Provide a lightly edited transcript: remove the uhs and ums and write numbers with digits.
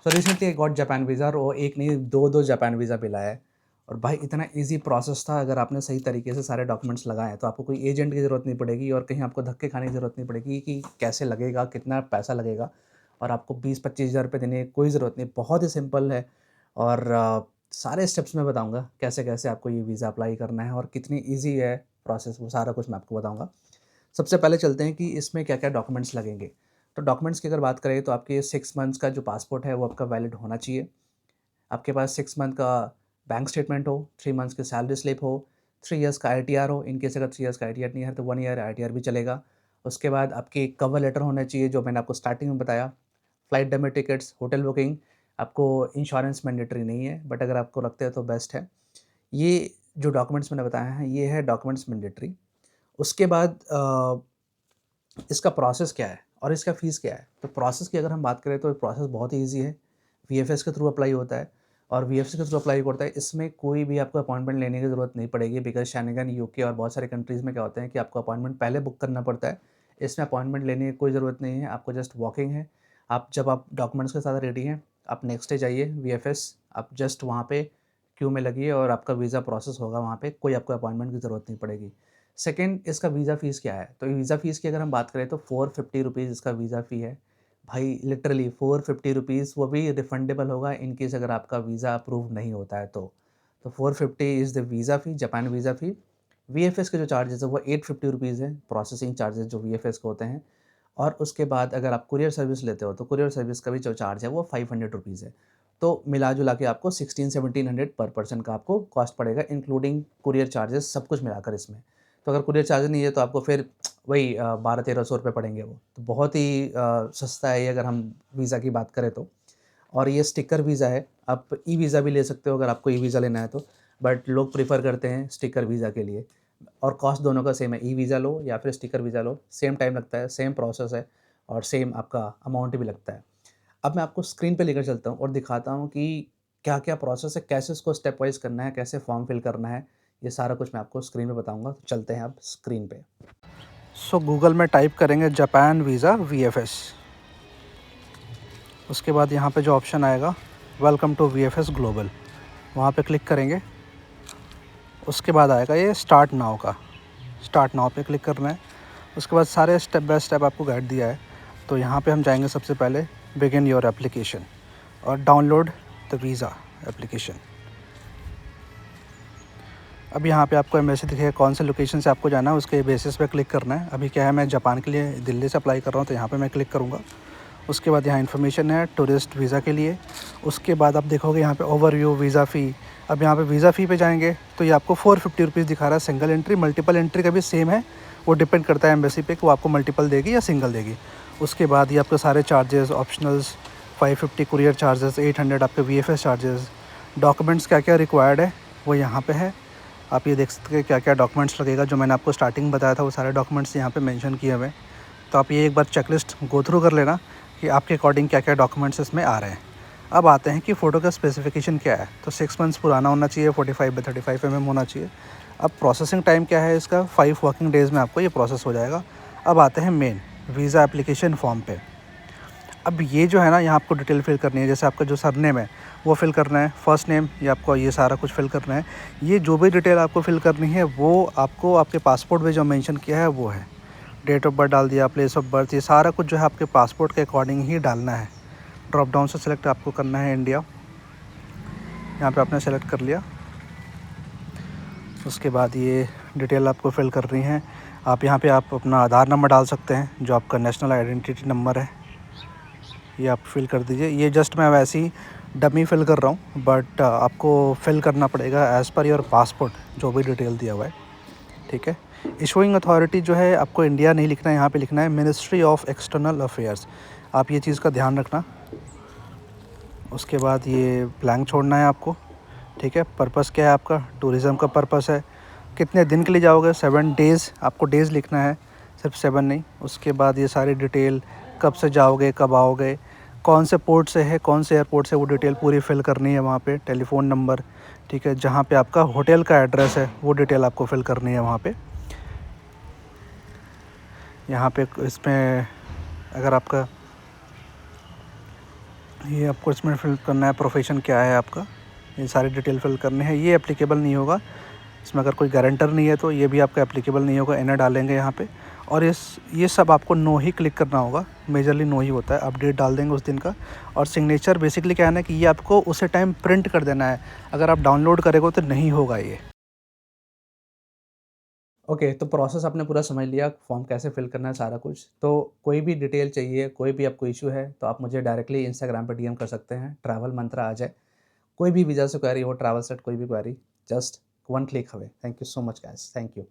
So recently I got Japan visa और वो एक नहीं दो जापान वीज़ा मिला है। और भाई इतना ईज़ी प्रोसेस था, अगर आपने सही तरीके से सारे डॉक्यूमेंट्स लगाए तो आपको कोई एजेंट की ज़रूरत नहीं पड़ेगी और कहीं आपको धक्के खाने की ज़रूरत नहीं पड़ेगी कि कैसे लगेगा, कितना पैसा लगेगा और आपको 20-25 हज़ार रुपये देने की कोई ज़रूरत नहीं। बहुत ही सिंपल है और सारे स्टेप्स मैं बताऊँगा कैसे-कैसे आपको ये वीज़ा अप्लाई करना है और कितनी ईज़ी है प्रोसेस, वो सारा कुछ मैं आपको बताऊँगा। सबसे पहले चलते हैं कि इसमें क्या-क्या डॉक्यूमेंट्स लगेंगे। तो डॉक्यूमेंट्स की अगर बात करें तो आपके 6 मंथ्स का जो पासपोर्ट है वो आपका वैलिड होना चाहिए। आपके पास 6 मंथ का बैंक स्टेटमेंट हो, 3 मंथ्स की सैलरी स्लिप हो, 3 इयर्स का आईटीआर हो। इन केस अगर 3 इयर्स का आईटीआर नहीं है तो 1 ईयर आईटीआर भी चलेगा। उसके बाद आपकी कवर लेटर होना चाहिए जो मैंने आपको स्टार्टिंग में बताया। Flight demo tickets, hotel booking, आपको इंश्योरेंस मैंडेटरी नहीं है बट अगर आपको लगता है तो बेस्ट है। ये जो डॉक्यूमेंट्स मैंने बताया है ये है डॉक्यूमेंट्स मैंडेटरी। उसके बाद इसका प्रोसेस क्या है और इसका फ़ीस क्या है? तो प्रोसेस की अगर हम बात करें तो प्रोसेस बहुत ही ईज़ी है। वीएफएस के थ्रू अप्लाई होता है और वीएफएस के थ्रू अप्लाई होता है, इसमें कोई भी आपको अपॉइंटमेंट लेने की ज़रूरत नहीं पड़ेगी बिकॉज़ शेंगेन, यूके और बहुत सारे कंट्रीज़ में क्या होता है कि आपको अपॉइंटमेंट पहले बुक करना पड़ता है। इसमें अपॉइंटमेंट लेने की कोई ज़रूरत नहीं है, आपको जस्ट वॉकिंग है। जब आप डॉक्यूमेंट्स के साथ रेडी हैं, आप नेक्स्ट डे जाइए वीएफएस, आप जस्ट वहाँ पे क्यू में लगिए और आपका वीज़ा प्रोसेस होगा वहाँ पे, कोई आपको अपॉइंटमेंट की ज़रूरत नहीं पड़ेगी। सेकंड, इसका वीज़ा फ़ीस क्या है? तो वीज़ा फ़ीस की अगर हम बात करें तो 450 रुपीज़ इसका वीज़ा फ़ी है। भाई लिटरली 450 रुपीज़, वो भी रिफंडेबल होगा इन केस अगर आपका वीज़ा अप्रूव नहीं होता है तो। तो 450 is the visa fee, Japan visa fee. VFS के जो चार्जेज़ है वो 850 रुपीज़ है, प्रोसेसिंग चार्जेज़ जो वीएफएस के होते हैं। और उसके बाद अगर आप कुरियर सर्विस लेते हो तो कुरियर सर्विस का भी जो चार्ज है वो 500 रुपीज़ है। तो मिला-जुला के आपको 1600-1700 पर पर्सन का आपको कॉस्ट पड़ेगा इंक्लूडिंग कुरियर चार्जेस सब कुछ मिलाकर इसमें। तो अगर कुरियर चार्ज नहीं है तो आपको फिर वही 1200-1300 रुपए पड़ेंगे वो। तो बहुत ही सस्ता है ये अगर हम वीज़ा की बात करें तो। और ये स्टिकर वीज़ा है, आप ई-वीज़ा भी ले सकते हो अगर आपको ई-वीज़ा लेना है तो, बट लोग प्रेफ़र करते हैं स्टिकर वीज़ा के लिए। और कॉस्ट दोनों का सेम है, ई-वीज़ा लो या फिर स्टिकर वीज़ा लो, सेम टाइम लगता है, सेम प्रोसेस है और सेम आपका अमाउंट भी लगता है। अब मैं आपको स्क्रीन पे लेकर चलता हूँ और दिखाता हूँ कि क्या-क्या प्रोसेस है, कैसे इसको स्टेप वाइज़ करना है, कैसे फॉर्म फिल करना है, ये सारा कुछ मैं आपको स्क्रीन पे बताऊँगा। तो चलते हैं अब स्क्रीन पे। सो गूगल में टाइप करेंगे जापान वीज़ा वीएफएस। उसके बाद यहाँ पे जो ऑप्शन आएगा वेलकम टू वीएफएस ग्लोबल, वहाँ पे क्लिक करेंगे। उसके बाद आएगा ये स्टार्ट नाउ का, स्टार्ट नाउ पे क्लिक करना है। उसके बाद सारे स्टेप बाय स्टेप आपको गाइड दिया है। तो यहाँ पे हम जाएंगे सबसे पहले बिगिन योर एप्लीकेशन और डाउनलोड द वीज़ा एप्लीकेशन। अब यहाँ पे आपको एम्बेसी दिखेगा, कौन से लोकेशन से आपको जाना है उसके बेसिस पे क्लिक करना है। अभी क्या है, मैं जापान के लिए दिल्ली से अप्लाई कर रहा हूँ तो यहाँ पे मैं क्लिक करूँगा। उसके बाद यहाँ इन्फॉर्मेशन है टूरिस्ट वीज़ा के लिए। उसके बाद आप देखोगे यहाँ पे ओवरव्यू वीज़ा फ़ी। अब यहाँ पे वीज़ा फ़ी पे जाएंगे तो ये आपको 450 रुपीज़ दिखा रहा है सिंगल एंट्री। मल्टीपल एंट्री का भी सेम है, वो डिपेंड करता है एम्बेसी पे कि वो आपको मल्टीपल देगी या सिंगल देगी। उसके बाद ये आपके सारे चार्जेस ऑप्शनल्स, 550 कुरियर चार्जेस, 800 आपके वीएफएस चार्जेस। डॉक्यूमेंट्स क्या क्या रिक्वायर्ड है वो यहाँ पे है। आप ये देख सकते हैं क्या क्या डॉक्यूमेंट्स लगेगा, जो मैंने आपको स्टार्टिंग बताया था वो सारे डॉक्यूमेंट्स यहाँ पे मेंशन किए हुए हैं। तो आप ये एक बार चेकलिस्ट गो थ्रू कर लेना कि आपके अकॉर्डिंग क्या क्या डॉक्यूमेंट्स इसमें आ रहे हैं। अब आते हैं कि फ़ोटो का स्पेसिफिकेशन क्या है। तो 6 मंथ्स पुराना होना चाहिए, 45x35 mm होना चाहिए। अब प्रोसेसिंग टाइम क्या है इसका, 5 वर्किंग डेज़ में आपको ये प्रोसेस हो जाएगा। अब आते हैं मेन वीज़ा एप्लीकेशन फॉर्म पे। अब ये जो है ना, यहाँ आपको डिटेल फिल करनी है। जैसे आपका जो सरनेम है वो फिल करना है, फर्स्ट नेम, ये आपको ये सारा कुछ फिल करना है। ये जो भी डिटेल आपको फिल करनी है वो आपको आपके पासपोर्ट में जो मेंशन किया है वो है। डेट ऑफ बर्थ डाल दिया, प्लेस ऑफ बर्थ, ये सारा कुछ जो है आपके पासपोर्ट के अकॉर्डिंग ही डालना है। ड्रॉप डाउन से सिलेक्ट आपको करना है इंडिया, यहाँ पे आपने सेलेक्ट कर लिया। उसके बाद ये डिटेल आपको फिल करनी है। आप यहाँ पे आप अपना आधार नंबर डाल सकते हैं, जो आपका नेशनल आइडेंटिटी नंबर है ये आप फिल कर दीजिए। ये जस्ट मैं वैसे ही डमी फिल कर रहा हूँ, बट आपको फिल करना पड़ेगा एज़ पर योर पासपोर्ट जो भी डिटेल दिया हुआ है, ठीक है। इशूइंग अथॉरिटी जो है आपको इंडिया नहीं लिखना है, यहाँ पे लिखना है मिनिस्ट्री ऑफ एक्सटर्नल अफेयर्स। आप ये चीज़ का ध्यान रखना। उसके बाद ये ब्लैंक छोड़ना है आपको, ठीक है। पर्पस क्या है आपका, टूरिज़्म का पर्पस है। कितने दिन के लिए जाओगे, 7 डेज़ आपको डेज़ लिखना है, सिर्फ 7 नहीं। उसके बाद ये सारी डिटेल, कब से जाओगे, कब आओगे, कौन से पोर्ट से है, कौन से एयरपोर्ट से, वो डिटेल पूरी फिल करनी है वहाँ पे। टेलीफ़ोन नंबर, ठीक है। जहाँ पे आपका होटल का एड्रेस है वो डिटेल आपको फिल करनी है वहाँ पे। यहाँ पे इसमें अगर आपका ये आपको इसमें फिल करना है, प्रोफेशन क्या है आपका, ये सारी डिटेल फिल करने हैं। ये एप्लीकेबल नहीं होगा, इसमें अगर कोई गारंटर नहीं है तो ये भी आपका एप्लीकेबल नहीं होगा, एनए डालेंगे यहाँ पे। और ये सब आपको नो ही क्लिक करना होगा, मेजरली नो ही होता है। अपडेट डाल देंगे उस दिन का। और सिग्नेचर बेसिकली क्या है ना कि ये आपको उसी टाइम प्रिंट कर देना है, अगर आप डाउनलोड करेंगे तो नहीं होगा ये। ओके, तो प्रोसेस आपने पूरा समझ लिया, फॉर्म कैसे फिल करना है, सारा कुछ। तो कोई भी डिटेल चाहिए, कोई भी आपको इश्यू है, तो आप मुझे डायरेक्टली इंस्टाग्राम पे डीएम कर सकते हैं, ट्रैवल मंत्रा आ जाए। कोई भी वीज़ा से क्वेरी हो, ट्रैवल सेट कोई भी query, just one click away. Thank you so much guys, thank you.